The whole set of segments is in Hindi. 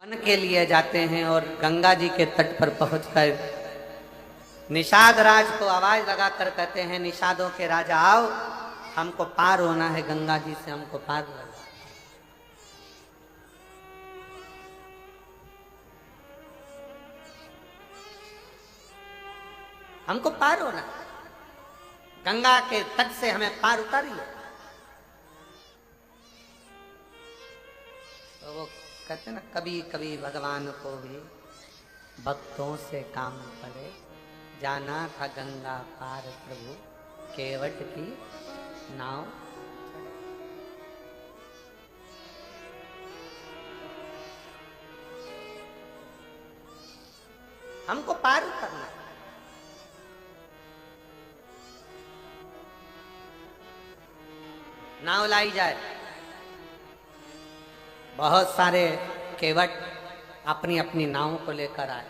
वन के लिए जाते हैं और गंगा जी के तट पर पहुंचकर निषाद राज को आवाज लगाकर कहते हैं, निषादों के राजा आओ, हमको पार होना है, गंगा जी से हमको पार होना है। हमको पार होना है, गंगा के तट से हमें पार उतारिए। तो वो कहते ना, कभी कभी भगवान को भी भक्तों से काम पड़े, जाना था गंगा पार प्रभु केवट की नाव। हमको पार उतरना है। नाव लाई जाए। बहुत सारे केवट अपनी अपनी नाव को लेकर आए।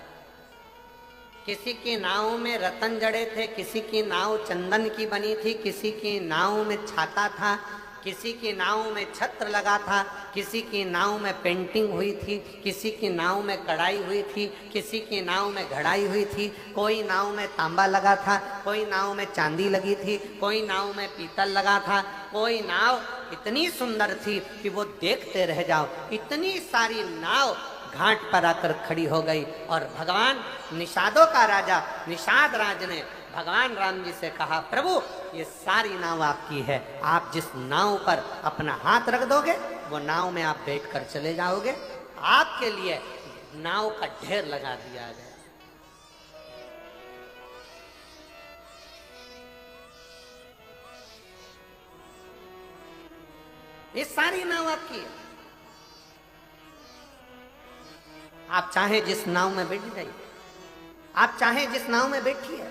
किसी की नाव में रतन जड़े थे, किसी की नाव चंदन की बनी थी, किसी की नाव में छाता था, किसी की नाव में छत्र लगा था, किसी की नाव में पेंटिंग हुई थी, किसी की नाव में कढ़ाई हुई थी, किसी की नाव में घड़ाई हुई थी, कोई नाव में तांबा लगा था, कोई नाव में चांदी लगी थी, कोई नाव में पीतल लगा था, कोई नाव इतनी सुंदर थी कि वो देखते रह जाओ। इतनी सारी नाव घाट पर आकर खड़ी हो गई और भगवान निषादों का राजा निषाद राज ने भगवान राम जी से कहा, प्रभु ये सारी नाव आपकी है, आप जिस नाव पर अपना हाथ रख दोगे वो नाव में आप बैठकर चले जाओगे, आपके लिए नाव का ढेर लगा दिया गया। ये सारी नाव आपकी है, आप चाहे जिस नाव में बैठ जाइए, आप चाहे जिस नाव में बैठिए,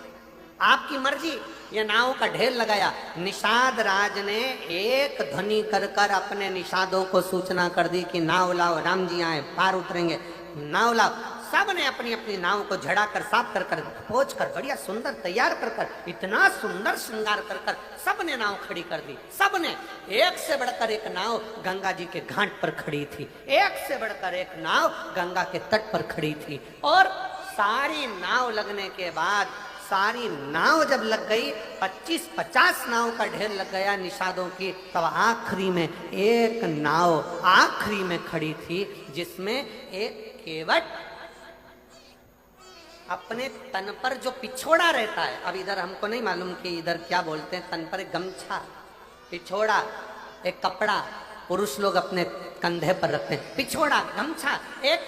आपकी मर्जी। ये नाव का ढेर लगाया। निषाद राज ने एक ध्वनि कर कर अपने निषादों को सूचना कर दी कि नाव लाओ, राम जी आए, पार उतरेंगे, नाव लाओ। सब ने अपनी अपनी नाव को झड़ा कर साफ कर कर पोंछ कर बढ़िया सुंदर तैयार कर कर, इतना सुंदर श्रृंगार कर कर सब ने नाव खड़ी कर दी। सब ने, एक से बढ़कर एक नाव गंगा जी के घाट पर खड़ी थी, एक से बढ़कर एक नाव गंगा के तट पर खड़ी थी। और सारी नाव लगने के बाद, सारी नाव जब लग गई, 25-50 नाव का ढेर लग गया निषादों की, तब आखिरी में एक नाव आखिरी में खड़ी थी जिसमें एक केवट अपने तन पर जो पिछोड़ा रहता है, अब इधर हमको नहीं मालूम कि इधर क्या बोलते हैं, तन पर एक गमछा, पिछोड़ा, एक कपड़ा पुरुष लोग अपने कंधे पर रखते हैं, पिछोड़ा, गमछा। एक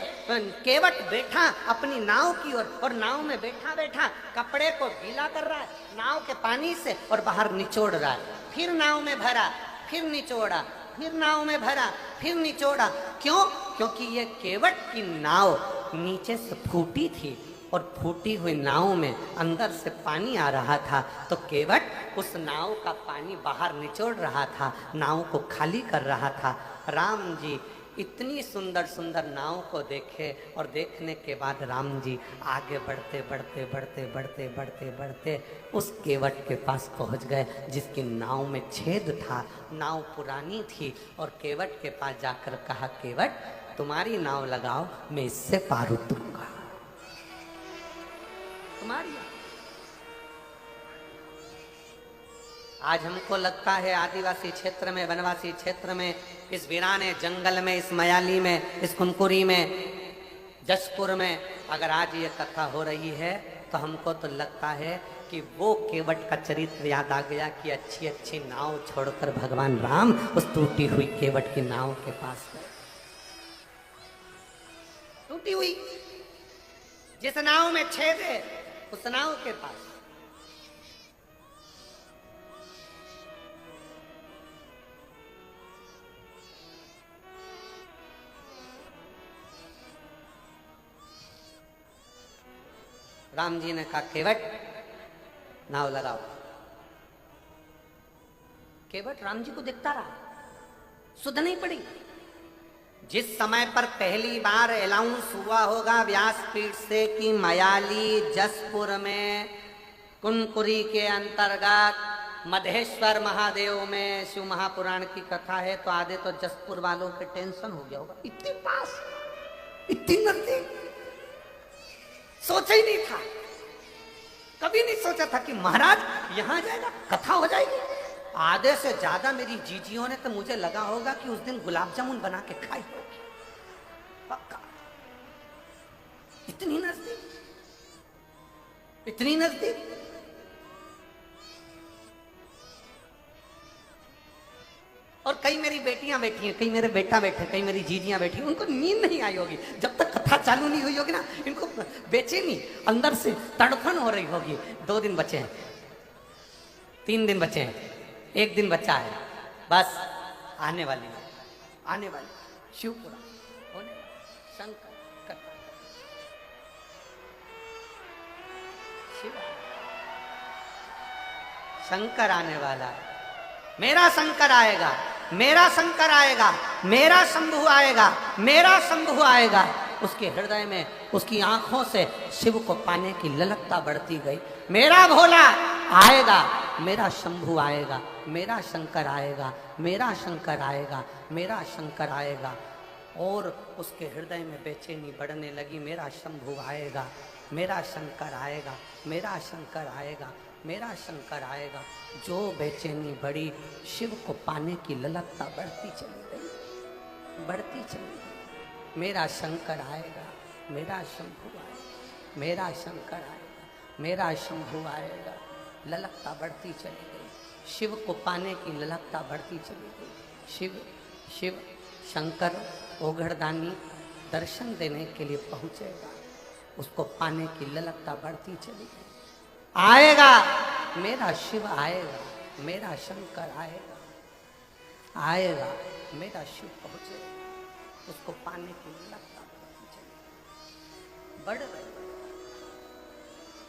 केवट बैठा अपनी नाव की ओर और नाव में बैठा बैठा कपड़े को गीला कर रहा है नाव के पानी से और बाहर निचोड़ रहा है। फिर नाव में भरा, फिर निचोड़ा, फिर नाव में भरा, फिर निचोड़ा। क्यों? क्योंकि ये केवट की नाव नीचे से फूटी थी और फूटी हुई नाव में अंदर से पानी आ रहा था, तो केवट उस नाव का पानी बाहर निचोड़ रहा था, नाव को खाली कर रहा था। राम जी इतनी सुंदर सुंदर नाव को देखे और देखने के बाद राम जी आगे बढ़ते बढ़ते बढ़ते बढ़ते बढ़ते बढ़ते उस केवट के पास पहुंच गए जिसकी नाव में छेद था, नाव पुरानी थी। और केवट के पास जाकर कहा, केवट तुम्हारी नाव लगाओ, मैं इससे पार उतरूंगा। तुम्हारी आज हमको लगता है आदिवासी क्षेत्र में, वनवासी क्षेत्र में, इस वीराने जंगल में, इस मयाली में, इस कुनकुरी में, जसपुर में अगर आज ये कथा हो रही है तो हमको तो लगता है कि वो केवट का चरित्र याद आ गया कि अच्छी अच्छी नाव छोड़कर भगवान राम उस टूटी हुई केवट की नाव के पास गए। टूटी हुई जिस नाव में छेद है उस नाव के पास। राम जी ने कहा, केवट नाव लगाओ। केवट राम जी को दिखता रहा, सुध नहीं पड़ी। जिस समय पर पहली बार अनाउंस हुआ होगा व्यासपीठ से कि मयाली जसपुर में कुनकुरी के अंतर्गत मधेश्वर महादेव में शिव महापुराण की कथा है, तो आधे तो जसपुर वालों के टेंशन हो गया होगा, इतने पास इतनी नजदीक, सोचा ही नहीं था, कभी नहीं सोचा था कि महाराज यहां जाएगा, कथा हो जाएगी। आधे से ज्यादा मेरी जीजियों ने तो मुझे लगा होगा कि उस दिन गुलाब जामुन बना के खाई होगी, पक्का। इतनी नजदीक, इतनी नजदीक। और कई मेरी बेटियां बैठी हैं, कई मेरे बेटा बैठे, कई मेरी जीजियां बैठी, उनको नींद नहीं आई होगी जब तक कथा चालू नहीं हुई होगी ना। इनको बेचैनी अंदर से तड़फन हो रही होगी। 2 दिन बचे हैं, 3 दिन बचे हैं, 1 दिन बचा है, बस आने वाली है, आने वाली शिवपुरा होने वाली शंकर कथा। शिव शंकर आने वाला है, मेरा शंकर आएगा, मेरा शंकर आएगा, मेरा शंभु आएगा, मेरा शंभु आएगा। उसके हृदय में, उसकी आंखों से शिव को पाने की ललकता बढ़ती गई। मेरा भोला आएगा, मेरा शंभु आएगा, मेरा शंकर आएगा, मेरा शंकर आएगा, मेरा शंकर आएगा। और उसके हृदय में बेचैनी बढ़ने लगी। मेरा शंभु आएगा, मेरा शंकर आएगा, मेरा शंकर आएगा, मेरा शंकर आएगा। जो बेचैनी बढ़ी, शिव को पाने की ललकता बढ़ती चली गई, बढ़ती चली गई। मेरा शंकर आएगा, मेरा शंभु आएगा, मेरा शंकर आएगा, मेरा शंभु आएगा। ललकता बढ़ती चली गई, शिव को पाने की ललकता बढ़ती चली गई। शिव शिव शंकर ओघड़दानी दर्शन देने के लिए पहुंचेगा, उसको पाने की ललकता बढ़ती चली गई। आएगा, मेरा शिव आएगा, मेरा शंकर आएगा, आएगा, मेरा शिव पहुंचेगा, उसको पाने की ललकता बढ़ती चली, बढ़ रही,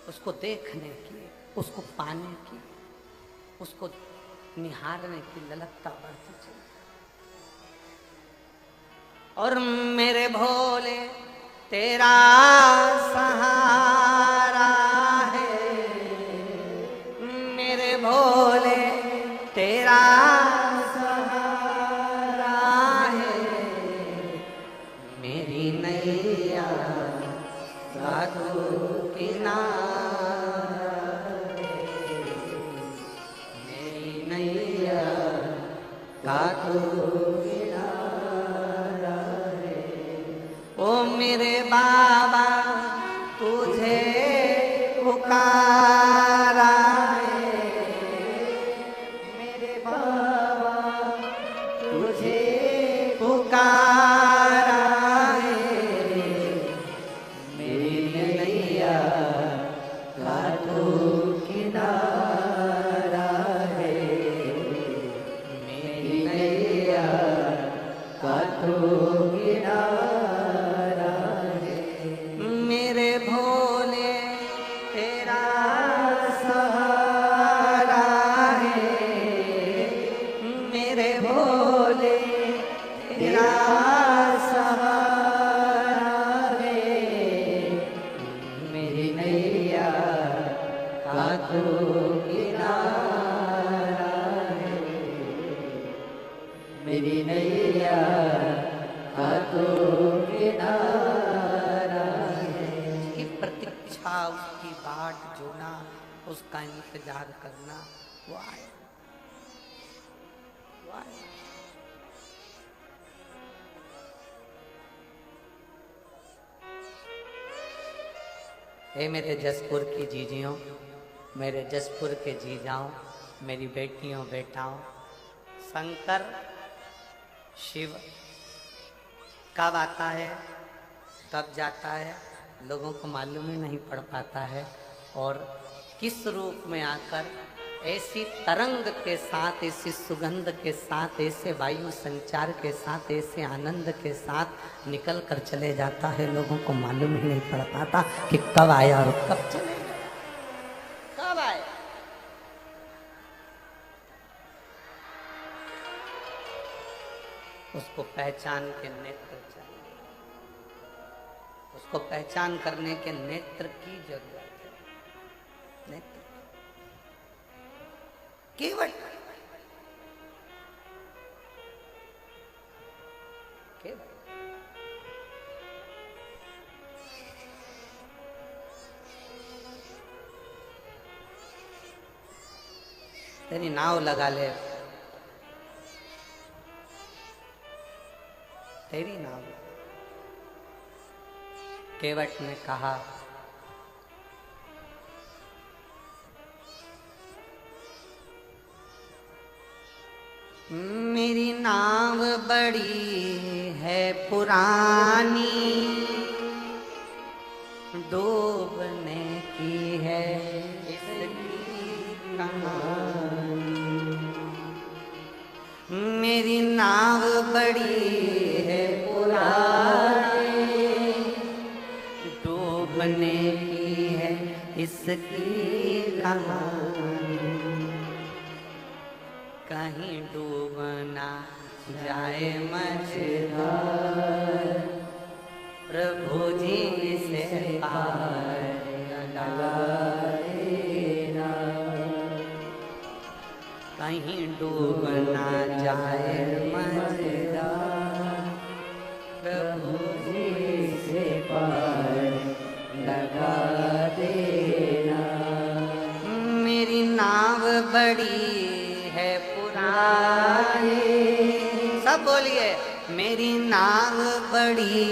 उसको देखने की, उसको पाने की, उसको निहारने की ललकता बढ़ती चली। और मेरे भोले तेरा सहारा है, मेरे भोले तेरा सहारा है, मेरी नैया साधु किनारा है, मेरी नैया साधु मेरे बाबा तुझे पुकारा है, मेरे बाबा तुझे पुकारा है, मेरी नैया काटो किनारा है, मेरी नैया काटो किनारा। मेरी नैया काटो किनारा है। उसकी प्रतीक्षा, उसकी बाट जोना, उसका इंतजार करना, वो आए, वो आए। हे मेरे जसपुर की जीजियों, मेरे जसपुर के जीजाओं, मेरी बेटियों बेटाओं, शंकर शिव कब आता है, कब जाता है, लोगों को मालूम ही नहीं पड़ पाता है। और किस रूप में आकर ऐसी तरंग के साथ, ऐसी सुगंध के साथ, ऐसे वायु संचार के साथ, ऐसे आनंद के साथ निकल कर चले जाता है, लोगों को मालूम ही नहीं पड़ पाता कि कब आया और कब चले गया, कब आया। उसको पहचान के नेत्र चाहिए, उसको पहचान करने के नेत्र की जरूरत है, नेत्र केवल केवल तेरी नाव लगा ले, तेरी नाव। केवट ने कहा, मेरी नाव बड़ी है पुरानी, डूबने की है इसकी कहानी। मेरी नाव बड़ी है पुरानी, डूबने की है इसकी कहानी। कहीं डूब ना जाए मझधार, प्रभु जी से पार लगा देना। कहीं डूब ना जाए मझधार, प्रभु जी से पार लगा देना। मेरी नाव बड़ी है पुरानी, सब बोलिए, मेरी नाव बड़ी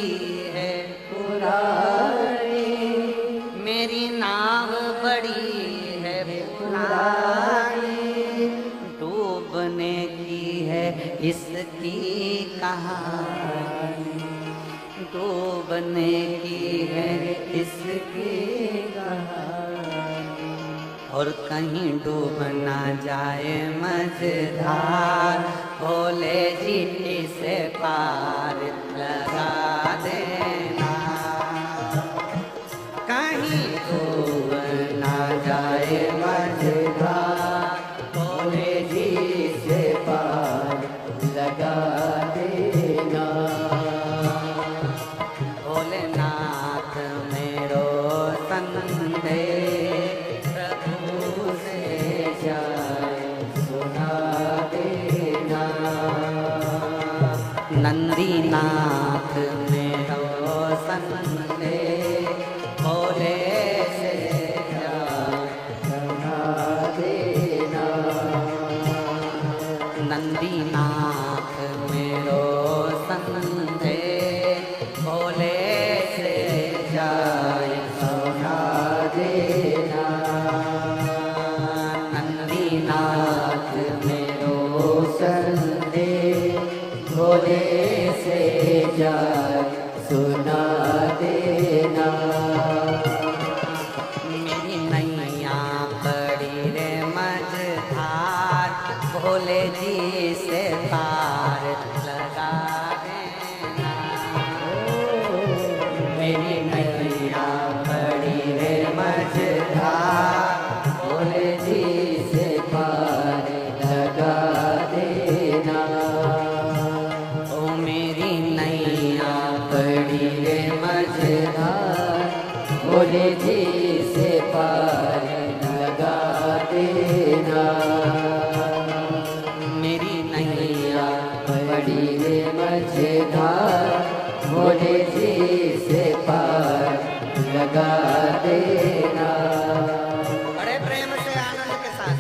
है पुरानी, मेरी नाव बड़ी है पुरानी, डूबने की है इसकी कहानी, डूबने की है इसकी कहानी। और कहीं डूब ना जाए मझधार, भोले जी से पार लगा देना। कहीं डूब ना जाए मझधार, भोले जी से पार लगा देना। भोलेनाथ मेरो संदेश नंदीनाथ मेरो संदेश, भोले से सुना देना। नंदीनाथ मेरो संदेश, भोले से जाए सुना देना। नंदीनाथ मेरो संदेश, भोले से जाए सुना देना। मेरी नैया बड़ी रे मझधार, भोले जी से पार लगा देना। मेरी नैया बड़ी रे मझधार, भोले जी से पार लगा देना। भोले जी से पार लगा देना। मेरी नैया बड़ी रे मझधार, भोले जी से पार लगा देना। बड़े प्रेम से आनंद के साथ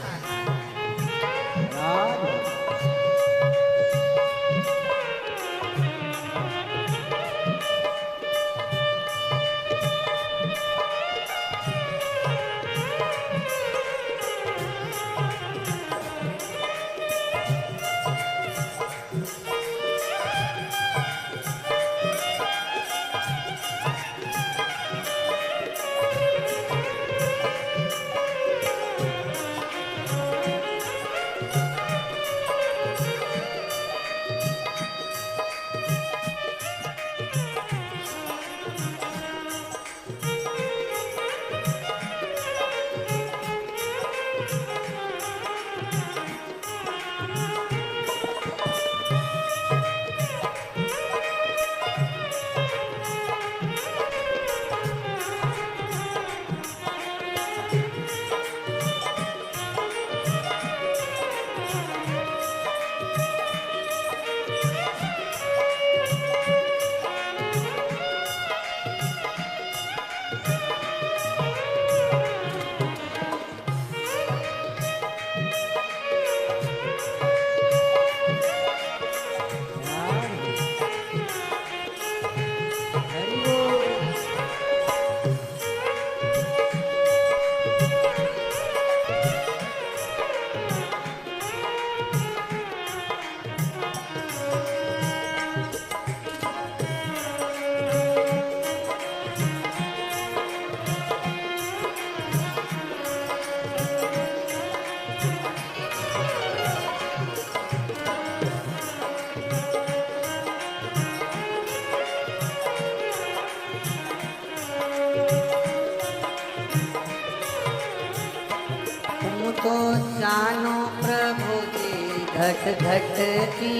तुमको जानो प्रभु जी घट घट की,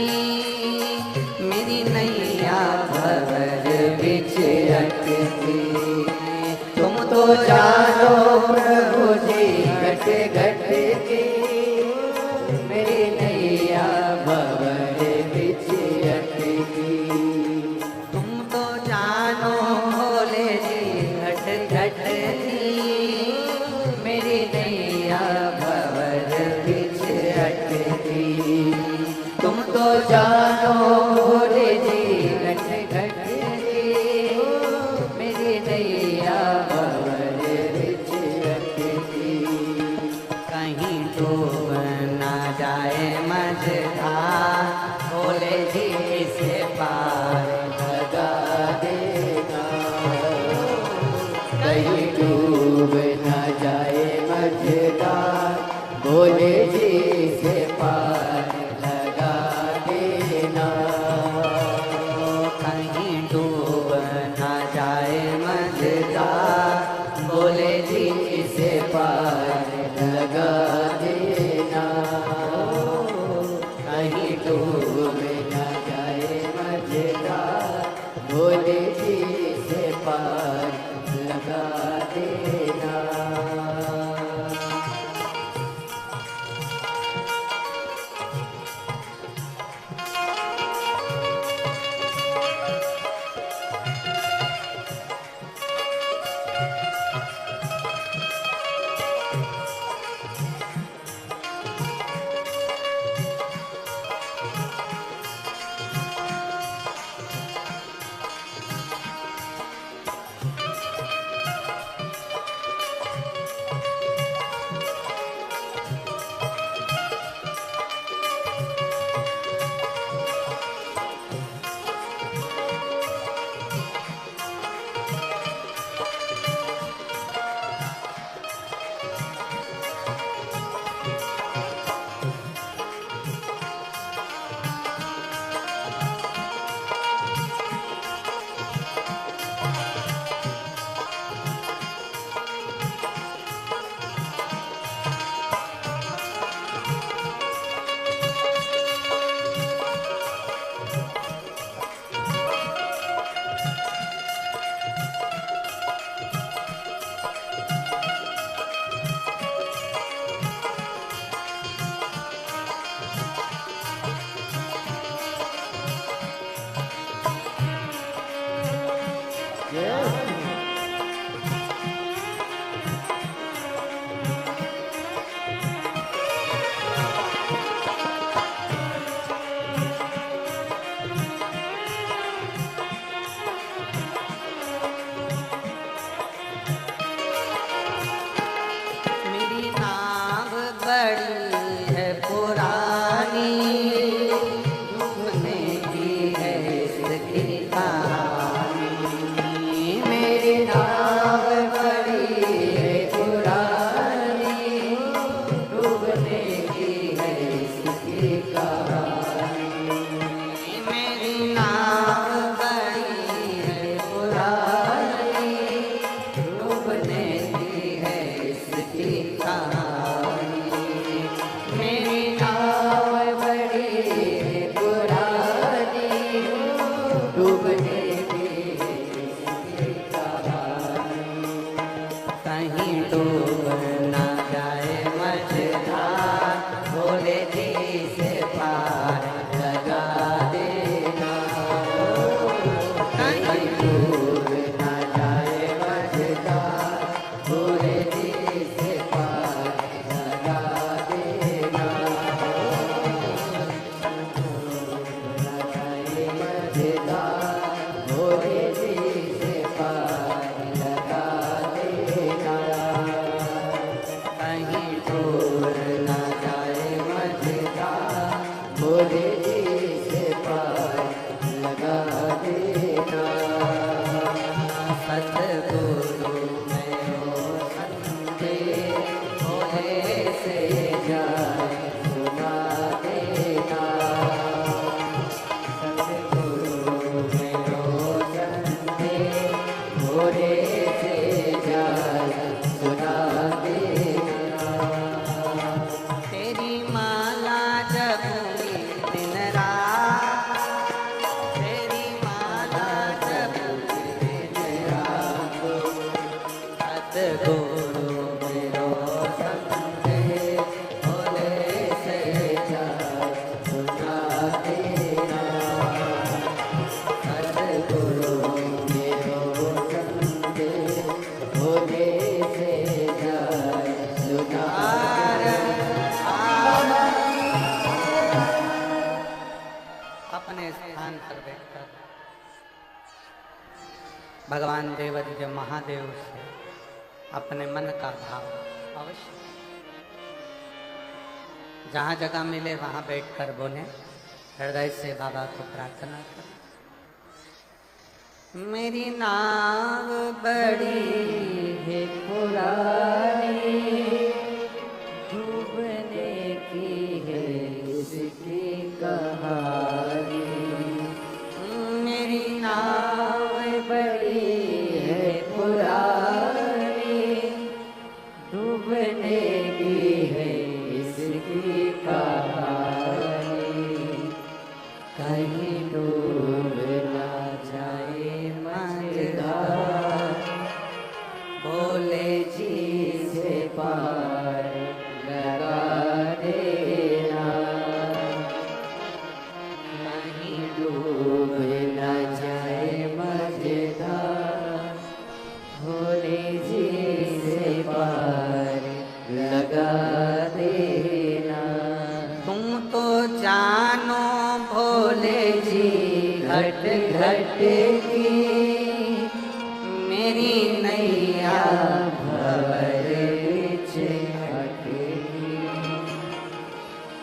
मेरी नैया भंवर बिच अटकी। तुम तो जानो प्रभु जी घट घट की, मेरी नैया भंवर बिच अटकी। तुम तो जानो भोले जी घट घट की, मेरी नैया भंवर बिच अटकी। तुम तो जानो भोले जी घट घट की, मेरी नैया भंवर बिच अटकी। कहीं डूब ना जाए मझधार, भोले जी से पार लगा देना। कहीं डूब न जाए मझधार, भोले जी से पार लगा देना। कहीं डूब ना जाए मझधार, भोले जी से पार लगा देना। कहीं डूब न जाए मझधार, भोले जी से पार लगा देना। मेरी नाव बड़ी है पुरानी, डूबने की है इसकी कहानी। मेरी नाव बड़ी है पुरानी, डूबने की है इसकी कहानी। मेरी नाव बड़ी है पुरानी, डूबने की है इसकी कहानी। मेरी नाव बड़ी है पुरानी, डूबने की इसकी कहानी। कहीं डूब ना जाए मझधार, भोले जी से पार लगा देना। कहीं डूब न जाए मझधार, भोले जी से पार लगा देना। डूब न जाए मझधार, भोले जी से पार लगा देना। कहीं डूब ना जाए मझधार, भोले जी से पार लगा देना। सतगुरु में हो संदेश, भोले से जाए सुना देना। सतगुरु में रोशन दे, भोले से जाए सुना देना। सतगुरु मेरो संदेश भोले से जाए सुना देना। सतगुरु मेरो संदेश भोले से जाए सुना अपने स्थान पर बैठकर भगवान देवादिदेव महादेव से अपने मन का भाव अवश्य जहाँ जगह मिले वहाँ बैठकर बोले, हृदय से बाबा को प्रार्थना करें। मेरी नाव बड़ी है पुरानी, डूबने की है इसकी कहानी। मेरी नाव बड़ी है पुरानी, डूबने की है इसकी कहानी। कहीं डूब ना जाए मझधार, भोले जी से पार लगा देना। कहीं डूब ना जाए मझधार, भोले जी से पार लगा देना। तुम तो जानो भोले जी घट घट की मेरी नैया भंवर बिच अटकी।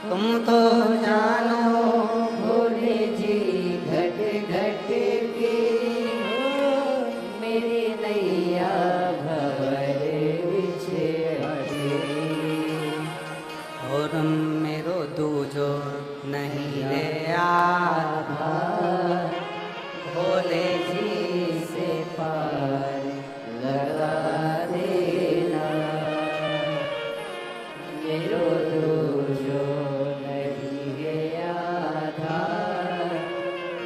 तुम तो जानो भोले जी घट घट की मेरी नैया भंवर बिच अटकी। और मेरो दूजो नहीं ले आधा, भोले जी से पार लगा देना। मेरो दूजो नहीं है आधार,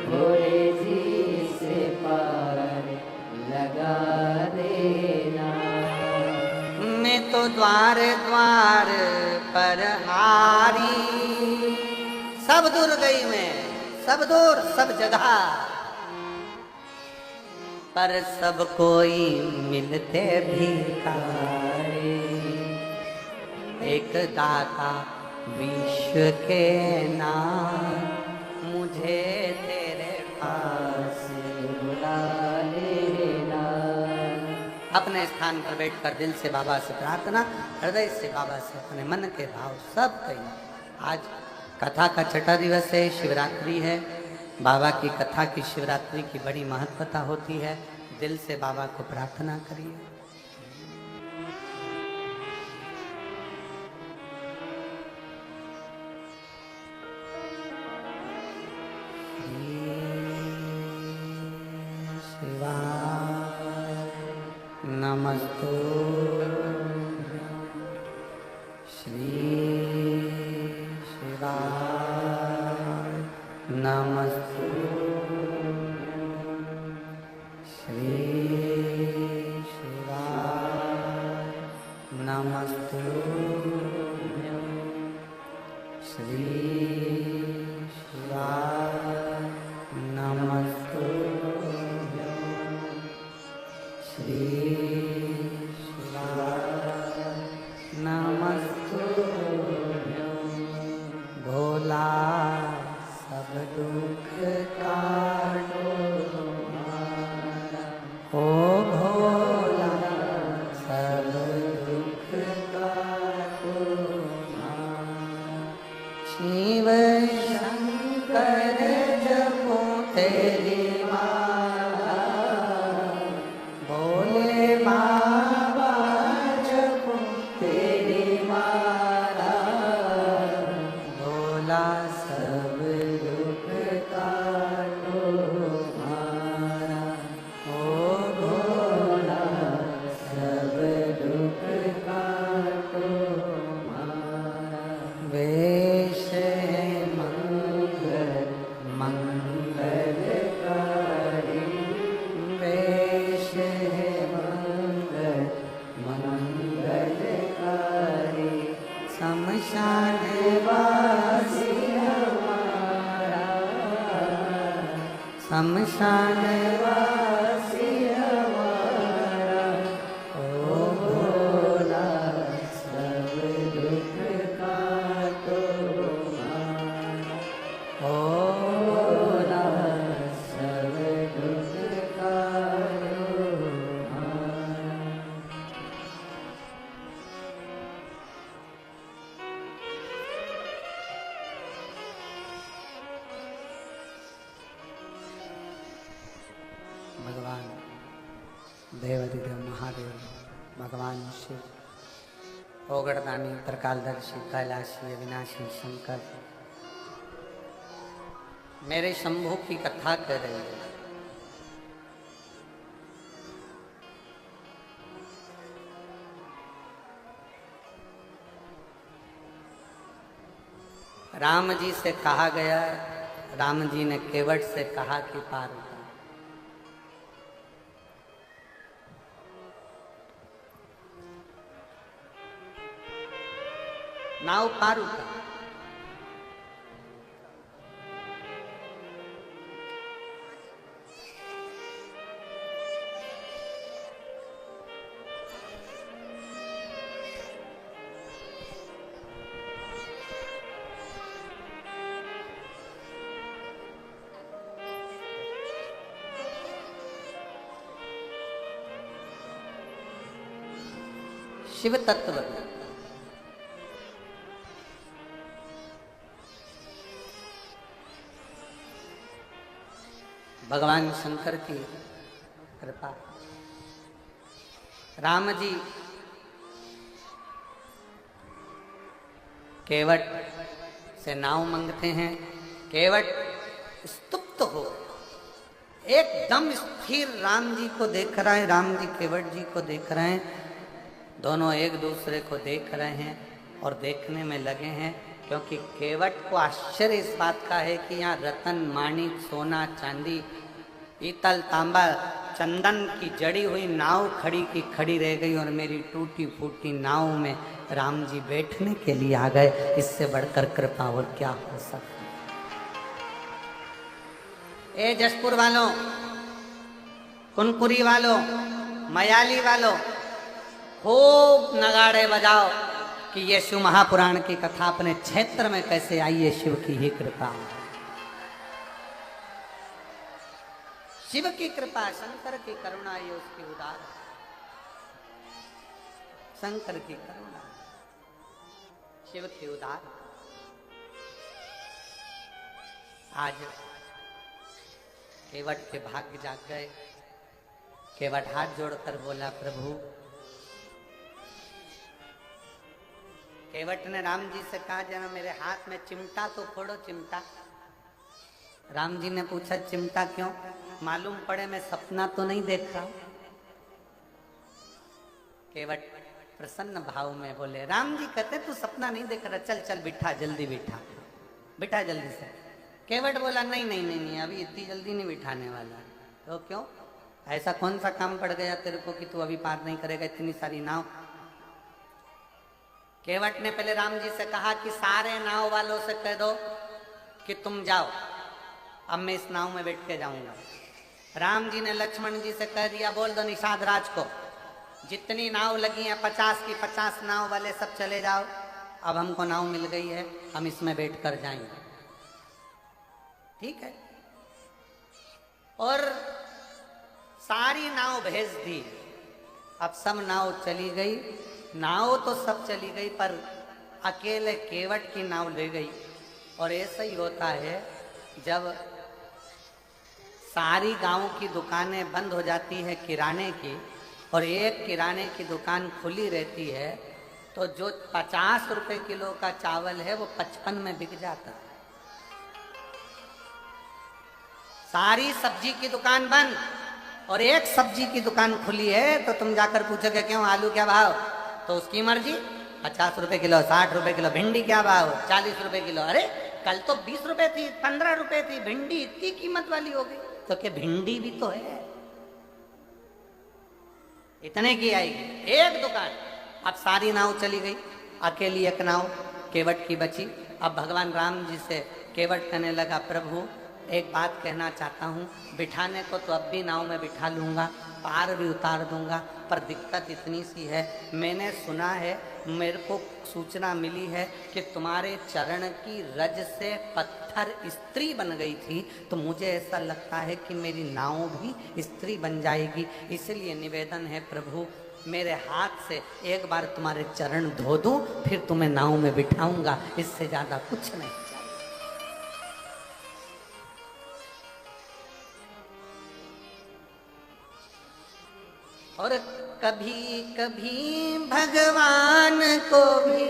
भोले जी से पार लगा देना। मैं तो द्वार द्वार पर हारी, सब दूर गई मैं, सब दूर सब जगह, पर सब कोई मिलते भिखारी। एक दाता विश्व के नाम, मुझे तेरे पास बुला लेना। अपने स्थान पर बैठकर दिल से बाबा से प्रार्थना, हृदय से बाबा से अपने मन के भाव सब कहीं। आज कथा का छठा दिवस है, शिवरात्रि है। बाबा की कथा की शिवरात्रि की बड़ी महत्वता होती है। दिल से बाबा को प्रार्थना करिए। शिवाय नमस्तु श्री शिवाय नमस्तु श्री शिवाय नमस्तु श्री शिवाय नमस्तु श्री शिवाय नमस्तु भोला सब दुख काटो ओ भोला सब दुख काटो शिव शंकर जपो तेरी माला भोले बाबा जपो तेरी माला भोला सब दुख काटो मारा ओ भोला शमशान वासी हमारा ओ भोला, सब दुख का तुम्हारा ओ भोला, सब दुख का तुम्हारा। भगवान देवाधिदेव महादेव, भगवान शिव, ओगड़दानी, त्रिकालदर्शी, कैलाशी, अविनाशी शंकर मेरे शंभू की कथा कर रहे हैं। राम जी से कहा गया, राम जी ने केवट से कहा कि पार उतार। नाव पार उतार। शिव तत्व भगवान शंकर की कृपा। राम जी केवट से नाव मांगते हैं। केवट स्तुप्त हो, एकदम स्थिर राम जी को देख रहा है, राम जी केवट जी को देख रहे हैं, दोनों एक दूसरे को देख रहे हैं और देखने में लगे हैं, क्योंकि केवट को आश्चर्य इस बात का है कि यहाँ रतन, माणिक, सोना, चांदी, पीतल, तांबा, चंदन की जड़ी हुई नाव खड़ी की खड़ी रह गई और मेरी टूटी फूटी नाव में राम जी बैठने के लिए आ गए। इससे बढ़कर कृपा और क्या हो सकता। ए जसपुर वालों, कुनकुरी वालों, मयाली वालों, खूब नगाड़े बजाओ कि ये शिव महापुराण की कथा अपने क्षेत्र में कैसे आई है। शिव की ही कृपा, शिव की कृपा, शंकर की करुणा, ये उसकी उदार, शंकर की करुणा, शिव की उदार। आज केवट के भाग्य जाग गए। केवट हाथ जोड़कर बोला, प्रभु। केवट ने राम जी से कहा, जरा मेरे हाथ में चिमटा तो फोड़ो, चिमटा। राम जी ने पूछा, चिमटा क्यों? मालूम पड़े मैं सपना तो नहीं देख रहा हूं। केवट प्रसन्न भाव में बोले, राम जी कहते तू सपना नहीं देख रहा, चल चल बिठा, जल्दी बिठा, बिठा जल्दी से। केवट बोला, नहीं नहीं नहीं नहीं, अभी इतनी जल्दी नहीं बिठाने वाला। तो क्यों? ऐसा कौन सा काम पड़ गया तेरे को कि तू अभी पार नहीं करेगा इतनी सारी नाव? केवट ने पहले राम जी से कहा कि सारे नाव वालों से कह दो कि तुम जाओ, अब मैं इस नाव में बैठ के जाऊंगा। राम जी ने लक्ष्मण जी से कह दिया, बोल दो निषाद राज को, जितनी नाव लगी हैं 50 की 50 नाव वाले सब चले जाओ, अब हमको नाव मिल गई है, हम इसमें बैठ कर जाएंगे। ठीक है। और सारी नाव भेज दी। अब सब नाव चली गई, नाव तो सब चली गई पर अकेले केवट की नाव ले गई। और ऐसा ही होता है, जब सारी गांव की दुकानें बंद हो जाती है किराने की और एक किराने की दुकान खुली रहती है, तो जो 50 रुपए किलो का चावल है वो 55 में बिक जाता है। सारी सब्जी की दुकान बंद और एक सब्जी की दुकान खुली है, तो तुम जाकर पूछोगे क्यों, आलू क्या भाव? तो उसकी मर्जी, 50 रुपए किलो, 60 रुपए किलो। भिंडी क्या भाव? 40 रुपए किलो। अरे कल तो 20 रुपए थी, 15 रुपए थी, भिंडी इतनी कीमत वाली हो गई। तो क्या भिंडी भी तो है, इतने की आएगी एक दुकान। अब सारी नाव चली गई, अकेली एक नाव केवट की बची। अब भगवान राम जी से केवट कहने लगा, प्रभु एक बात कहना चाहता हूँ, बिठाने को तो अब भी नाव में बिठा लूँगा, पार भी उतार दूंगा, पर दिक्कत इतनी सी है, मैंने सुना है, मेरे को सूचना मिली है कि तुम्हारे चरण की रज से पत्थर स्त्री बन गई थी, तो मुझे ऐसा लगता है कि मेरी नाव भी स्त्री बन जाएगी। इसलिए निवेदन है प्रभु, मेरे हाथ से एक बार तुम्हारे चरण धो दूं, फिर तुम्हें नाव में बिठाऊंगा, इससे ज्यादा कुछ नहीं चाहिए। और कभी कभी भगवान को भी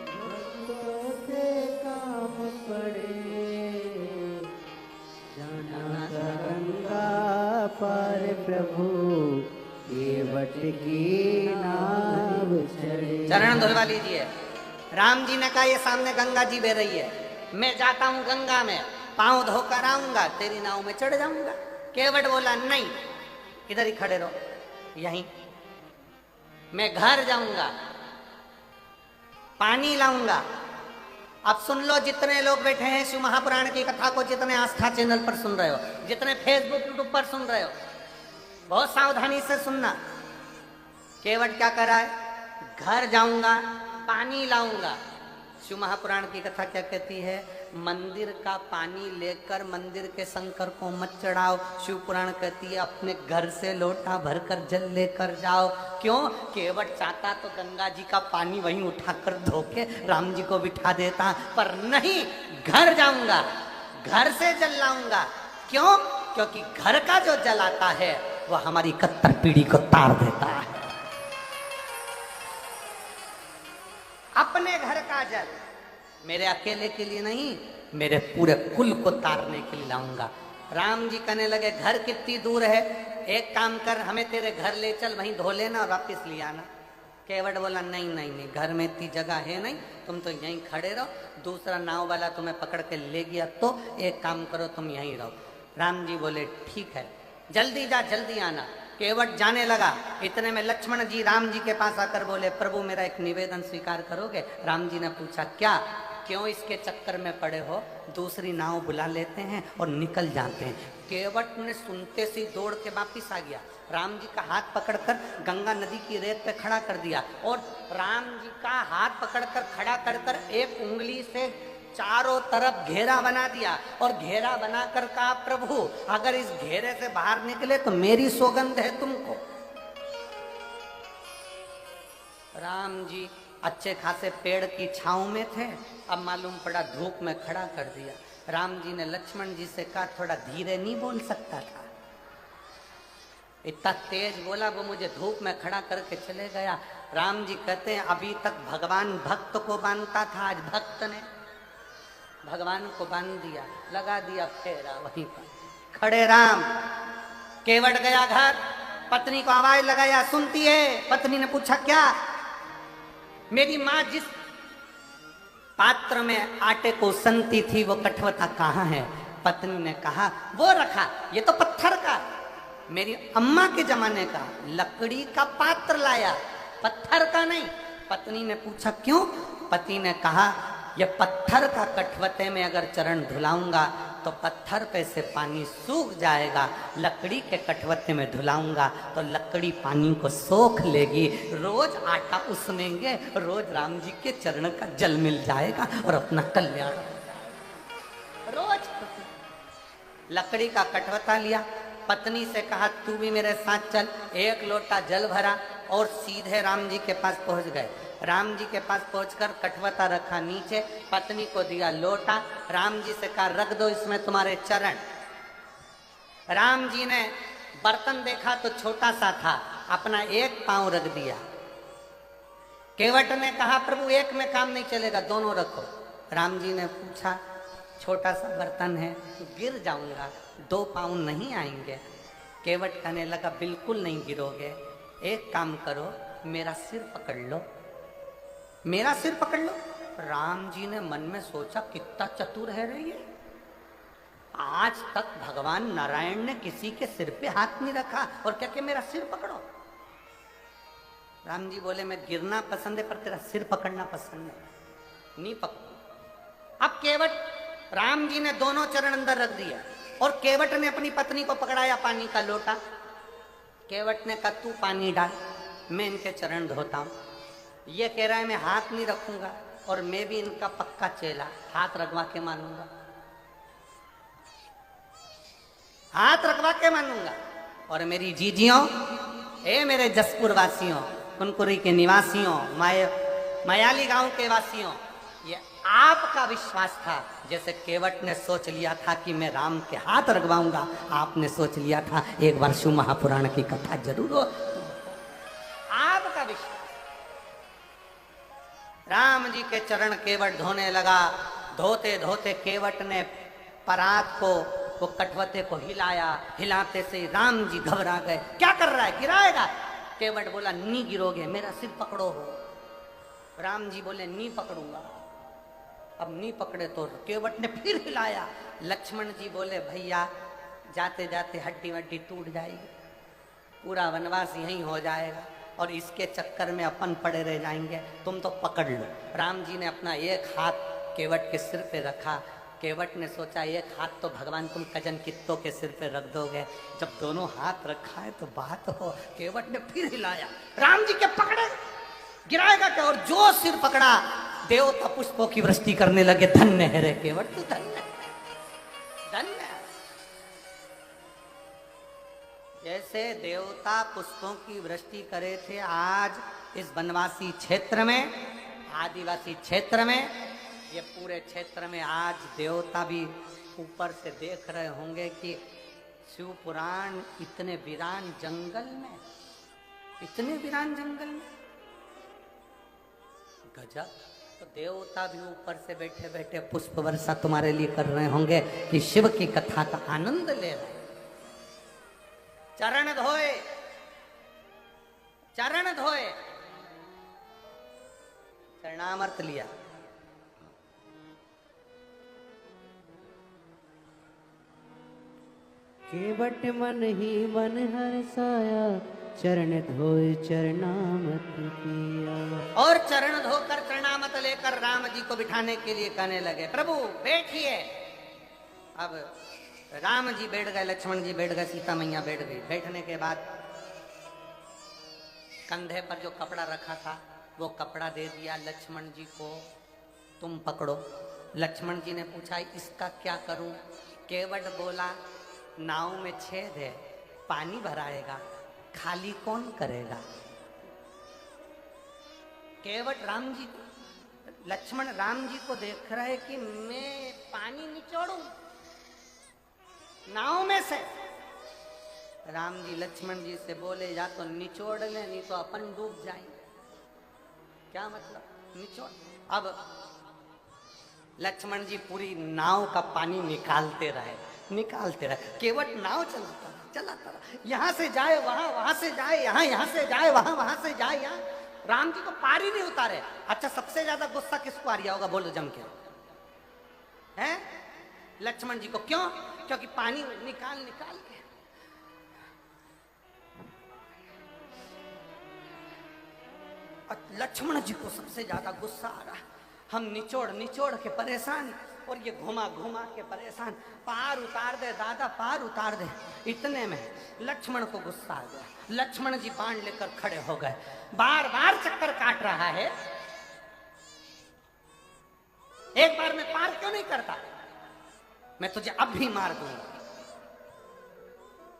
भक्तों से काम पड़े, जाना गंगा पार प्रभु, केवट की नाव चढ़े। चरण धुलवा लीजिए। राम जी ने कहा ये सामने गंगा जी बह रही है, मैं जाता हूँ गंगा में, पांव धोकर आऊंगा, तेरी नाव में चढ़ जाऊंगा। केवट बोला नहीं, इधर ही खड़े रहो, यहीं मैं घर जाऊंगा, पानी लाऊंगा। अब सुन लो, जितने लोग बैठे हैं शिव महापुराण की कथा को, जितने आस्था चैनल पर सुन रहे हो, जितने फेसबुक यूट्यूब पर सुन रहे हो, बहुत सावधानी से सुनना। केवट क्या कर रहा है? घर जाऊंगा, पानी लाऊंगा। शिव महापुराण की कथा क्या कहती है? मंदिर का पानी लेकर मंदिर के शंकर को मत चढ़ाओ। शिव पुराण कहती है अपने घर से लोटा भरकर जल लेकर जाओ। क्यों? केवट चाहता तो गंगा जी का पानी वहीं उठाकर धोके राम जी को बिठा देता, पर नहीं, घर जाऊंगा, घर से जल लाऊंगा। क्यों? क्योंकि घर का जो जल आता है वह हमारी 71 पीढ़ी को तार देता है। अपने घर का जल मेरे अकेले के लिए नहीं, मेरे पूरे कुल को तारने के लिए लाऊंगा। राम जी कहने लगे घर कितनी दूर है, एक काम कर, हमें तेरे घर ले चल, वहीं धो लेना और वापिस ले आना। केवट बोला नहीं नहीं नहीं, घर में इतनी जगह है नहीं, तुम तो यहीं खड़े रहो, दूसरा नाव वाला तुम्हें पकड़ के ले गया तो एक काम करो, तुम यहीं रहो। राम जी बोले ठीक है, जल्दी जा, जल्दी आना। केवट जाने लगा, इतने में लक्ष्मण जी राम जी के पास आकर बोले प्रभु मेरा एक निवेदन स्वीकार करोगे? राम जी ने पूछा क्या? क्यों इसके चक्कर में पड़े हो? दूसरी नाव बुला लेते हैं और निकल जाते हैं। केवट ने सुनते से दौड़ के वापिस आ गया, राम जी का हाथ पकड़कर गंगा नदी की रेत पे खड़ा कर दिया और राम जी का हाथ पकड़कर खड़ा कर कर एक उंगली से चारों तरफ घेरा बना दिया और घेरा बनाकर कहा प्रभु अगर इस घेरे से बाहर निकले तो मेरी सौगंध है तुमको। राम जी अच्छे खासे पेड़ की छांव में थे, अब मालूम पड़ा धूप में खड़ा कर दिया। राम जी ने लक्ष्मण जी से कहा थोड़ा धीरे नहीं बोल सकता था? इतना तेज बोला, वो मुझे धूप में खड़ा करके चले गया। राम जी कहते हैं अभी तक भगवान भक्त को बांधता था, आज भक्त ने भगवान को बांध दिया, लगा दिया फेरा वहीं पर खड़े राम। केवट गया घर, पत्नी को आवाज लगाया, सुनती है? पत्नी ने पूछा क्या? मेरी माँ जिस पात्र में आटे को सनती थी वो कठवता कहाँ है? पत्नी ने कहा वो रखा, ये तो पत्थर का, मेरी अम्मा के जमाने का लकड़ी का पात्र लाया, पत्थर का नहीं। पत्नी ने पूछा क्यों? पति ने कहा ये पत्थर का कठवते में अगर चरण धुलाऊंगा तो पत्थर पे से पानी सूख जाएगा, लकड़ी के कठवते में धुलाऊंगा तो लकड़ी पानी को सोख लेगी, रोज आटा उसनेंगे, रोज राम जी के चरण का जल मिल जाएगा और अपना कल्याण हो जाएगा। रोज लकड़ी का कठवता लिया, पत्नी से कहा तू भी मेरे साथ चल। एक लोटा जल भरा और सीधे राम जी के पास पहुंच गए। राम जी के पास पहुंचकर कठवता रखा नीचे, पत्नी को दिया लोटा, राम जी से कहा रख दो इसमें तुम्हारे चरण। राम जी ने बर्तन देखा तो छोटा सा था, अपना एक पांव रख दिया। केवट ने कहा प्रभु एक में काम नहीं चलेगा, दोनों रखो। राम जी ने पूछा छोटा सा बर्तन है, गिर जाऊंगा, 2 पांव नहीं आएंगे। केवट कहने लगा बिल्कुल नहीं गिरोगे, एक काम करो मेरा सिर पकड़ लो, मेरा सिर पकड़ लो। राम जी ने मन में सोचा कितना चतुर है रे ये, आज तक भगवान नारायण ने किसी के सिर पे हाथ नहीं रखा और क्या कि मेरा सिर पकड़ो। राम जी बोले मैं गिरना पसंद है पर तेरा सिर पकड़ना पसंद नहीं, नहीं पकड़ो। अब केवट राम जी ने दोनों चरण अंदर रख दिया और केवट ने अपनी पत्नी को पकड़ाया पानी का लोटा। केवट ने कहा तू पानी डाल, मैं इनके चरण धोता हूं। ये कह रहा है मैं हाथ नहीं रखूंगा और मैं भी इनका पक्का चेला, हाथ रखवा के मानूंगा, हाथ रखवा के मानूंगा। और मेरी जीजियों, ए मेरे जसपुर वासियों, कुनकुरी के निवासियों, मायाली गांव के वासियों, ये आपका विश्वास था। जैसे केवट ने सोच लिया था कि मैं राम के हाथ रखवाऊंगा, आपने सोच लिया था एक बार शिव महापुराण की कथा जरूर हो। आपका विश्वास। राम जी के चरण केवट धोने लगा। धोते धोते केवट ने परात को, वो कटवते को हिलाया। हिलाते से राम जी घबरा गए। क्या कर रहा है, गिराएगा? केवट बोला नी गिरोगे, मेरा सिर पकड़ो हो। राम जी बोले नी पकड़ूंगा। अब नी पकड़े तो केवट ने फिर हिलाया। लक्ष्मण जी बोले भैया जाते जाते हड्डी वड्डी टूट जाएगी, पूरा वनवास यहीं हो जाएगा और इसके चक्कर में अपन पड़े रह जाएंगे, तुम तो पकड़ लो। राम जी ने अपना एक हाथ केवट के सिर पे रखा। केवट ने सोचा एक हाथ तो भगवान तुम कजन कित्तों के सिर पे रख दोगे, जब दोनों हाथ रखा है तो बात हो। केवट ने फिर हिलाया। राम जी के पकड़े, गिराएगा क्या? और जो सिर पकड़ा, देवता पुष्पों की वृष्टि करने लगे। धन्य है रे केवट, तू धन्य धन्य। जैसे देवता पुष्पों की वृष्टि करे थे, आज इस वनवासी क्षेत्र में, आदिवासी क्षेत्र में, ये पूरे क्षेत्र में आज देवता भी ऊपर से देख रहे होंगे कि शिव पुराण इतने वीरान जंगल में, इतने वीरान जंगल में, गजब। तो देवता भी ऊपर से बैठे बैठे पुष्प वर्षा तुम्हारे लिए कर रहे होंगे कि शिव की कथा का आनंद ले रहे। चरण धोए, चरण धोए, चरणामृत लिया। केवट मन ही मन हर्षाया, चरण धोए चरणामत किया। और चरण धोकर चरणामत लेकर राम जी को बिठाने के लिए कहने लगे प्रभु बैठिए। अब राम जी बैठ गए, लक्ष्मण जी बैठ गए, सीता मैया बैठ गई। बैठने के बाद कंधे पर जो कपड़ा रखा था वो कपड़ा दे दिया लक्ष्मण जी को, तुम पकड़ो। लक्ष्मण जी ने पूछा इसका क्या करूं? केवट बोला नाव में छेद है, पानी भराएगा, खाली कौन करेगा? केवट राम जी, लक्ष्मण राम जी को देख रहे कि मैं पानी निचोड़ूं नाव में से। राम जी लक्ष्मण जी से बोले या तो निचोड़ ले, नहीं तो अपन डूब जाएंगे। क्या मतलब निचोड़? अब लक्ष्मण जी पूरी नाव का पानी निकालते रहे, निकालते रहे। केवट नाव चलाता रहा, चलाता रहा। यहाँ से जाए वहां, वहां से जाए यहाँ, यहाँ से जाए वहां, वहां से जाए यहाँ। राम जी को पार ही नहीं उतारे। अच्छा सबसे ज्यादा गुस्सा किसको आ रहा होगा बोलो जम के? हैं? लक्ष्मण जी को। क्यों? क्योंकि पानी निकाल निकाल के लक्ष्मण जी को सबसे ज्यादा गुस्सा आ रहा। हम निचोड़ निचोड़ के परेशान और ये घुमा घुमा के परेशान। पार उतार दे दादा, पार उतार दे। इतने में लक्ष्मण को गुस्सा आ गया। लक्ष्मण जी बाण लेकर खड़े हो गए। बार बार चक्कर काट रहा है, एक बार में पार क्यों नहीं करता? मैं तुझे अब भी मार दूंगा।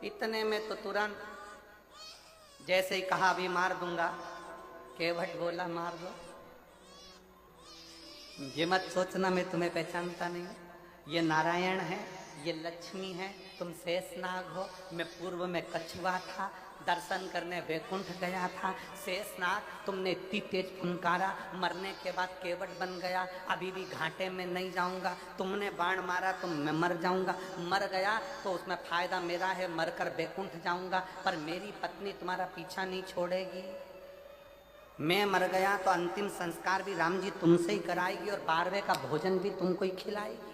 इतने में तो तुरंत जैसे ही कहा अभी मार दूंगा, केवट बोला मार दो। ये मत सोचना मैं तुम्हें पहचानता नहीं हूं। ये नारायण है, ये लक्ष्मी है, तुम शेषनाग हो। मैं पूर्व में कछुआ था, दर्शन करने वैकुंठ गया था। शेषनाग तुमने इतनी तेज फुंकारा, मरने के बाद केवट बन गया। अभी भी घाटे में नहीं जाऊंगा। तुमने बाण मारा तो मैं मर जाऊंगा। मर गया तो उसमें फायदा मेरा है, मरकर वैकुंठ जाऊंगा। पर मेरी पत्नी तुम्हारा पीछा नहीं छोड़ेगी। मैं मर गया तो अंतिम संस्कार भी राम जी तुमसे ही कराएगी और 12वें का भोजन भी तुमको ही खिलाएगी।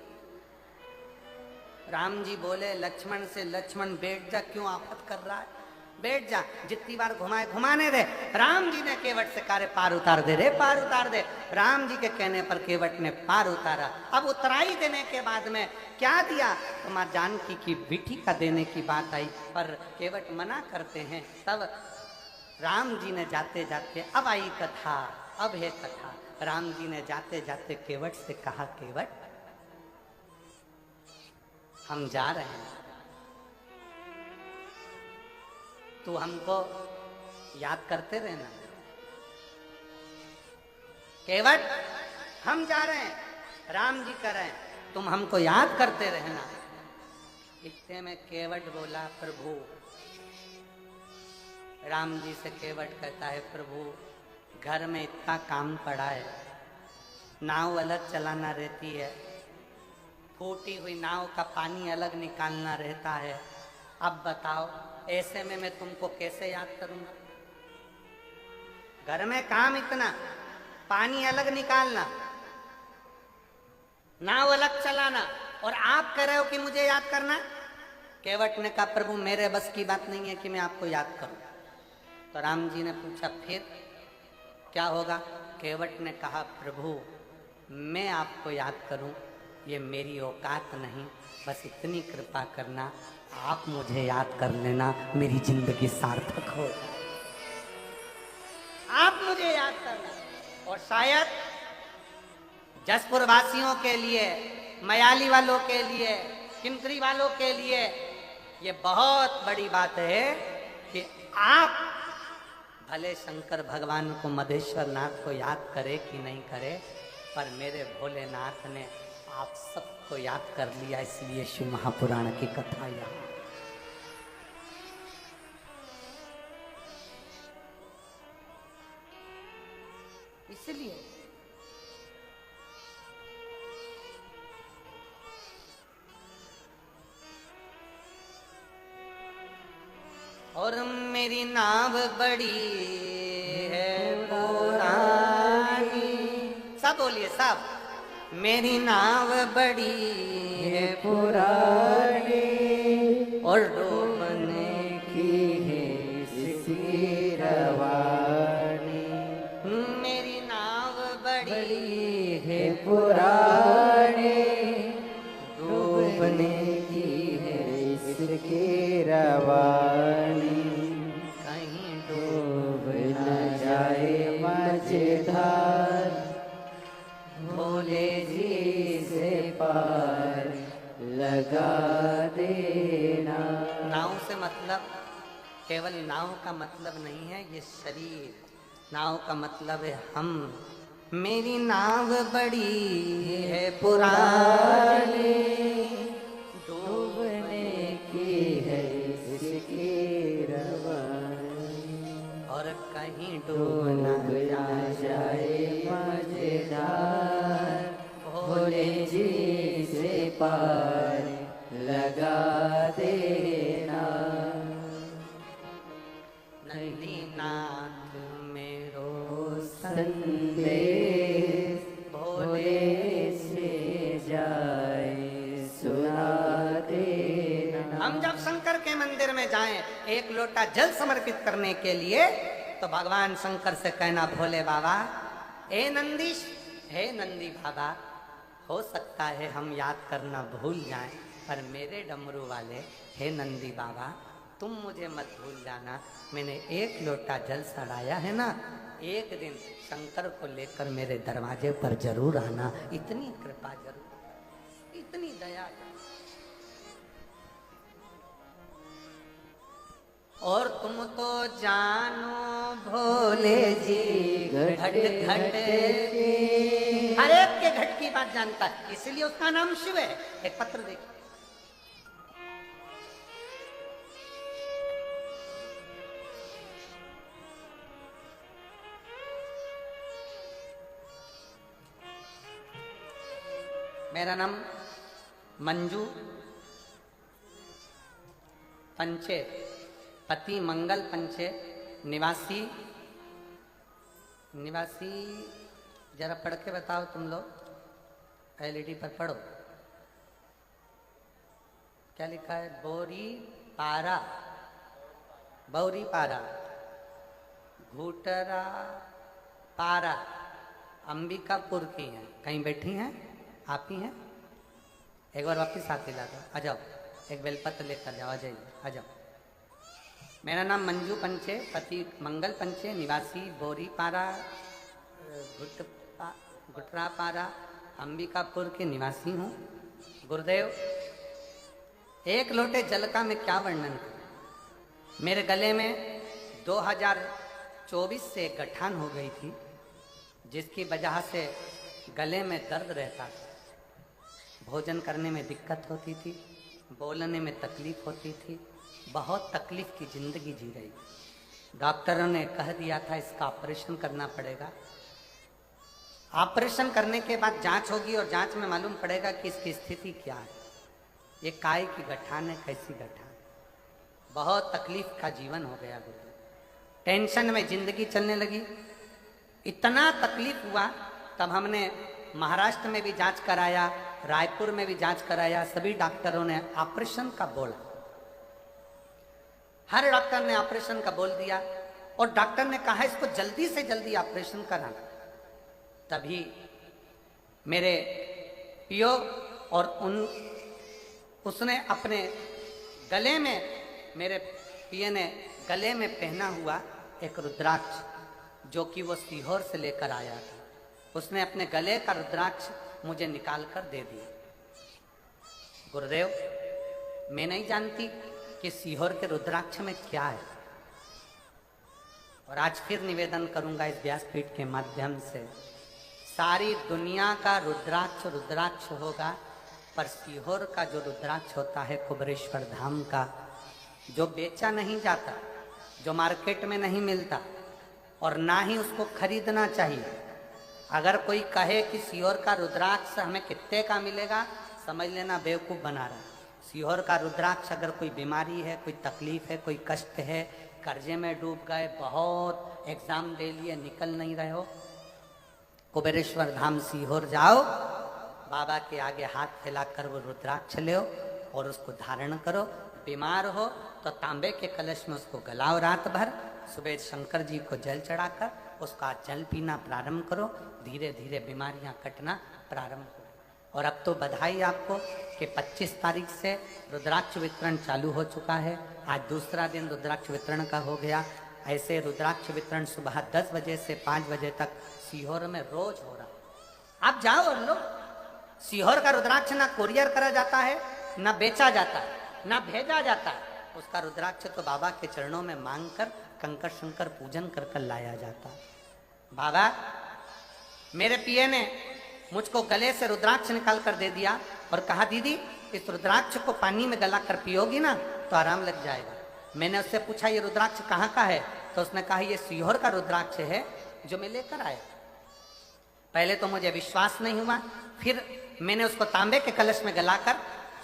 राम जी बोले लक्ष्मण से, लक्ष्मण बैठ जा, क्यों आफत कर रहा है? बैठ जा, जितनी बार घुमाए घुमाने दे। राम जी ने केवट से कहा, पार उतार दे रे, पार उतार दे। राम जी के कहने पर केवट ने पार उतारा। अब उतराई देने के बाद में क्या दिया, तो मां जानकी की विठी का देने की बात आई, पर केवट मना करते हैं। तब राम जी ने जाते जाते, अब आई कथा, अब है कथा। राम जी ने जाते जाते केवट से कहा, केवट हम जा रहे हैं, तू हमको याद करते रहना। केवट हम जा रहे हैं, राम जी कर रहे हैं, तुम हमको याद करते रहना। इतने में केवट बोला, प्रभु। राम जी से केवट कहता है, प्रभु घर में इतना काम पड़ा है, नाव अलग चलाना रहती है, फूटी हुई नाव का पानी अलग निकालना रहता है। अब बताओ ऐसे में मैं तुमको कैसे याद करूंगा? घर में काम इतना, पानी अलग निकालना, नाव अलग चलाना, और आप कह रहे हो कि मुझे याद करना? केवट ने कहा, प्रभु मेरे बस की बात नहीं है कि मैं आपको याद करूं। तो राम जी ने पूछा, फिर क्या होगा? केवट ने कहा, प्रभु मैं आपको याद करूं ये मेरी औकात नहीं, बस इतनी कृपा करना, आप मुझे याद कर लेना, मेरी जिंदगी सार्थक हो जाए। आप मुझे याद करना। और शायद जसपुर वासियों के लिए, मयाली वालों के लिए, किमकरी वालों के लिए ये बहुत बड़ी बात है कि आप भले शंकर भगवान को, मधेश्वर नाथ को याद करे कि नहीं करे, पर मेरे भोलेनाथ ने आप सबको याद कर लिया। इसलिए शिव महापुराण की कथा यहाँ। इसलिए और मेरी नाव बड़ी है पुरानी, सब बोलिए सब। मेरी नाव बड़ी है पुरानी और डूबने की है इसकी रवानी। मेरी नाव बड़ी है पुरानी, डूबने की है इसकी रवानी। कहीं डूब न जाए मझधार, भोले जी से पार लगा देना। नाव से मतलब केवल नाव का मतलब नहीं है ये शरीर, नाव का मतलब है हम। मेरी नाव बड़ी है पुरानी, डूबने की है इसकी रवानी। और कहीं डूब न जाए मझधार, भोले जी से पार लगा देना। नंदीनाथ मेरो संदेश, भोले से जाए सुना देना। हम जब शंकर के मंदिर में जाएं एक लोटा जल समर्पित करने के लिए, तो भगवान शंकर से कहना, भोले बाबा, हे नंदीश, हे नंदी बाबा, हो सकता है हम याद करना भूल जाएं, पर मेरे डमरू वाले, हे नंदी बाबा, तुम मुझे मत भूल जाना। मैंने एक लोटा जल चढ़ाया है ना, एक दिन शंकर को लेकर मेरे दरवाजे पर जरूर आना। इतनी कृपा जरूर, इतनी दया। और तुम तो जानो भोले जी घट घट, हर एक के घट की बात जानता है, इसलिए उसका नाम शिव है। एक पत्र देखिए, मेरा नाम मंजू पंचे, पति मंगल पंचे, निवासी जरा पढ़ के बताओ तुम लोग, एलईडी पर पढ़ो क्या लिखा है। बोरी पारा, बौरी पारा, घूटरा पारा अंबिकापुर की हैं। कहीं बैठी हैं? आप ही हैं? एक बार वापिस हाथ हिला दो। आ जाओ, एक बेलपत्र लेकर जाओ। आ जाइए, आ जाओ। मेरा नाम मंजू पंचे, पति मंगल पंचे, निवासी बोरी पारा, घुटरा पारा, अंबिकापुर के निवासी हूँ। गुरुदेव, एक लोटे जल का मैं क्या वर्णन करूं। मेरे गले में 2024 से गठान हो गई थी, जिसकी वजह से गले में दर्द रहता था, भोजन करने में दिक्कत होती थी, बोलने में तकलीफ होती थी, बहुत तकलीफ की जिंदगी जी रही। डॉक्टरों ने कह दिया था इसका ऑपरेशन करना पड़ेगा। ऑपरेशन करने के बाद जांच होगी और जांच में मालूम पड़ेगा कि इसकी स्थिति क्या है, ये काय की गठान है, कैसी गठान। बहुत तकलीफ का जीवन हो गया गुरु। टेंशन में जिंदगी चलने लगी, इतना तकलीफ हुआ। तब हमने महाराष्ट्र में भी जांच कराया, रायपुर में भी जांच कराया, सभी डॉक्टरों ने ऑपरेशन का बोला। हर डॉक्टर ने ऑपरेशन का बोल दिया और डॉक्टर ने कहा इसको जल्दी से जल्दी ऑपरेशन कराना। तभी मेरे पियो और उसने अपने गले में, मेरे पिए ने गले में पहना हुआ एक रुद्राक्ष, जो कि वो सीहोर से लेकर आया था, उसने अपने गले का रुद्राक्ष मुझे निकाल कर दे दिया। गुरुदेव, मैं नहीं जानती कि सीहोर के रुद्राक्ष में क्या है, और आज फिर निवेदन करूंगा इस व्यासपीठ के माध्यम से, सारी दुनिया का रुद्राक्ष रुद्राक्ष होगा, पर सीहोर का जो रुद्राक्ष होता है कुबेरेश्वर धाम का, जो बेचा नहीं जाता, जो मार्केट में नहीं मिलता और ना ही उसको खरीदना चाहिए। अगर कोई कहे कि सीहोर का रुद्राक्ष हमें कितने का मिलेगा, समझ लेना बेवकूफ़ बना रहा है। सीहोर का रुद्राक्ष, अगर कोई बीमारी है, कोई तकलीफ है, कोई कष्ट है, कर्जे में डूब गए, बहुत एग्जाम दे लिए, निकल नहीं रहे हो, कुबेरेश्वर धाम सीहोर जाओ, बाबा के आगे हाथ फैलाकर वो रुद्राक्ष ले और उसको धारण करो। बीमार हो तो तांबे के कलश में उसको गलाओ रात भर, सुबह शंकर जी को जल चढ़ाकर उसका जल पीना प्रारंभ करो, धीरे धीरे बीमारियां कटना प्रारंभ हो। और अब तो बधाई आपको कि 25 तारीख से रुद्राक्ष वितरण चालू हो चुका है। आज दूसरा दिन रुद्राक्ष वितरण का हो गया। ऐसे रुद्राक्ष वितरण सुबह 10 बजे से 5 बजे तक सीहोर में रोज हो रहा। आप जाओ और लो। सीहोर का रुद्राक्ष ना कोरियर करा जाता है, ना बेचा जाता है, ना भेजा जाता है। उसका रुद्राक्ष तो बाबा के चरणों में मांगकर कंकर शंकर पूजन कर कर लाया जाता है। बाबा, मेरे पिए ने मुझको गले से रुद्राक्ष निकाल कर दे दिया और कहा दीदी इस रुद्राक्ष को पानी में गला कर पियोगी ना तो आराम लग जाएगा। मैंने उससे पूछा ये रुद्राक्ष कहाँ का है, तो उसने कहा ये सीहोर का रुद्राक्ष है जो मैं लेकर आया। पहले तो मुझे विश्वास नहीं हुआ, फिर मैंने उसको तांबे के कलश में गलाकर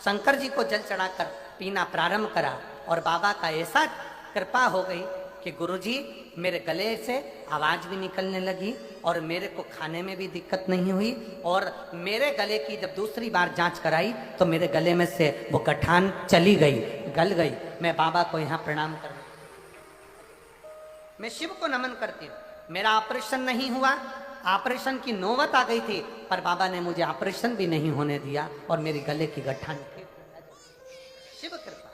शंकर जी को जल चढ़ाकर पीना प्रारंभ करा और बाबा का ऐसा कृपा हो गई कि गुरुजी मेरे गले से आवाज भी निकलने लगी और मेरे को खाने में भी दिक्कत नहीं हुई। और मेरे गले की जब दूसरी बार जांच कराई तो मेरे गले में से वो गठान चली गई, गल गई। मैं बाबा को यहाँ प्रणाम कर, मैं शिव को नमन करती हूँ। मेरा ऑपरेशन नहीं हुआ, ऑपरेशन की नौबत आ गई थी, पर बाबा ने मुझे ऑपरेशन भी नहीं होने दिया और मेरी गले की गठान शिव कृपा।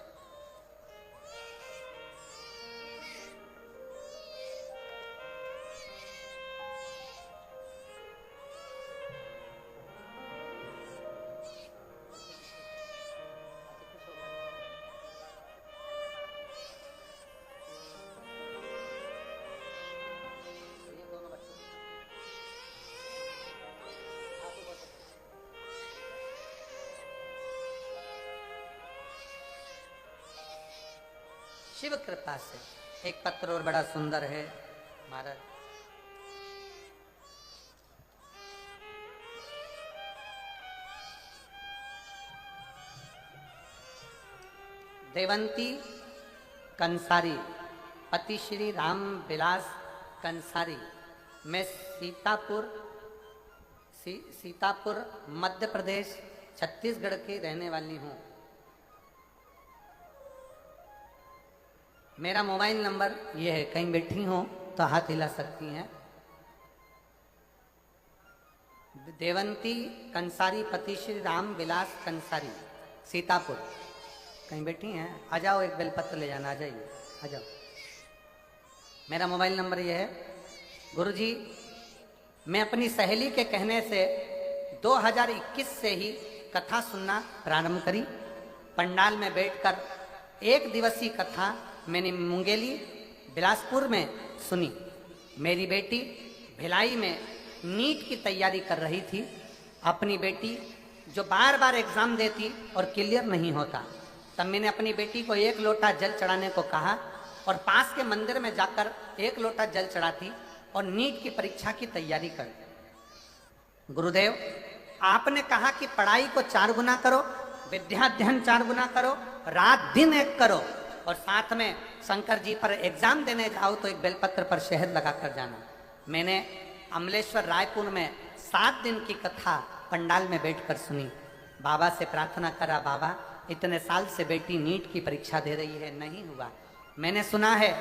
शिव कृपा से। एक पत्र और बड़ा सुंदर है महाराज। देवंती कंसारी, पति श्री राम विलास कंसारी। मैं सीतापुर मध्य प्रदेश छत्तीसगढ़ की रहने वाली हूँ। मेरा मोबाइल नंबर ये है, कहीं बैठी हो तो हाथ हिला सकती हैं। देवंती कंसारी, पति श्री राम विलास कंसारी, सीतापुर। कहीं बैठी हैं? आ जाओ, एक बेलपत्र ले जाना, आ जाइए, आ जाओ। मेरा मोबाइल नंबर ये है। गुरुजी, मैं अपनी सहेली के कहने से 2021 से ही कथा सुनना प्रारंभ करी। पंडाल में बैठकर एक दिवसीय कथा मैंने मुंगेली बिलासपुर में सुनी। मेरी बेटी भिलाई में नीट की तैयारी कर रही थी। अपनी बेटी जो बार बार एग्जाम देती और क्लियर नहीं होता, तब मैंने अपनी बेटी को 1 लोटा जल चढ़ाने को कहा और पास के मंदिर में जाकर 1 लोटा जल चढ़ाती और नीट की परीक्षा की तैयारी कर। गुरुदेव, आपने कहा कि पढ़ाई को 4 गुना करो, विद्याध्ययन 4 गुना करो, रात दिन एक करो, और साथ में शंकर जी पर एग्जाम देने जाओ तो एक बेलपत्र पर शहद लगा कर जाना। मैंने अमलेश्वर रायपुर में 7 दिन की कथा पंडाल में बैठकर सुनी। बाबा से प्रार्थना करा, बाबा इतने साल से बेटी नीट की परीक्षा दे रही है, नहीं हुआ। मैंने सुना है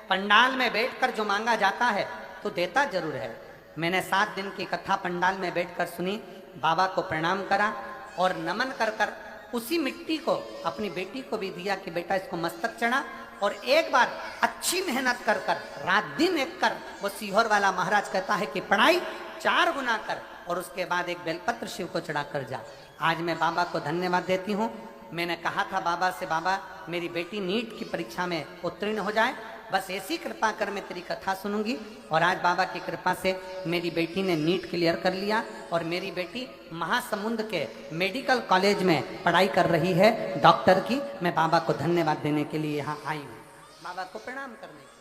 पंडाल में बैठकर जो मांगा जाता है तो देता जरूर है। मैंने 7 दिन की कथा पंडाल में बैठकर सुनी, बाबा को प्रणाम करा और नमन कर कर उसी मिट्टी को अपनी बेटी को भी दिया कि बेटा इसको मस्तक चढ़ा, और एक बार अच्छी मेहनत कर कर रात दिन एक कर, वो सीहोर वाला महाराज कहता है कि पढ़ाई 4 गुना कर, और उसके बाद एक बेलपत्र शिव को चढ़ा कर जा। आज मैं बाबा को धन्यवाद देती हूँ। मैंने कहा था बाबा से, बाबा मेरी बेटी नीट की परीक्षा में उत्तीर्ण हो जाए, बस ऐसी कृपा कर, मैं तेरी कथा सुनूंगी। और आज बाबा की कृपा से मेरी बेटी ने नीट क्लियर कर लिया और मेरी बेटी महासमुंद के मेडिकल कॉलेज में पढ़ाई कर रही है डॉक्टर की। मैं बाबा को धन्यवाद देने के लिए यहाँ आई हूँ, बाबा को प्रणाम करने के लिए।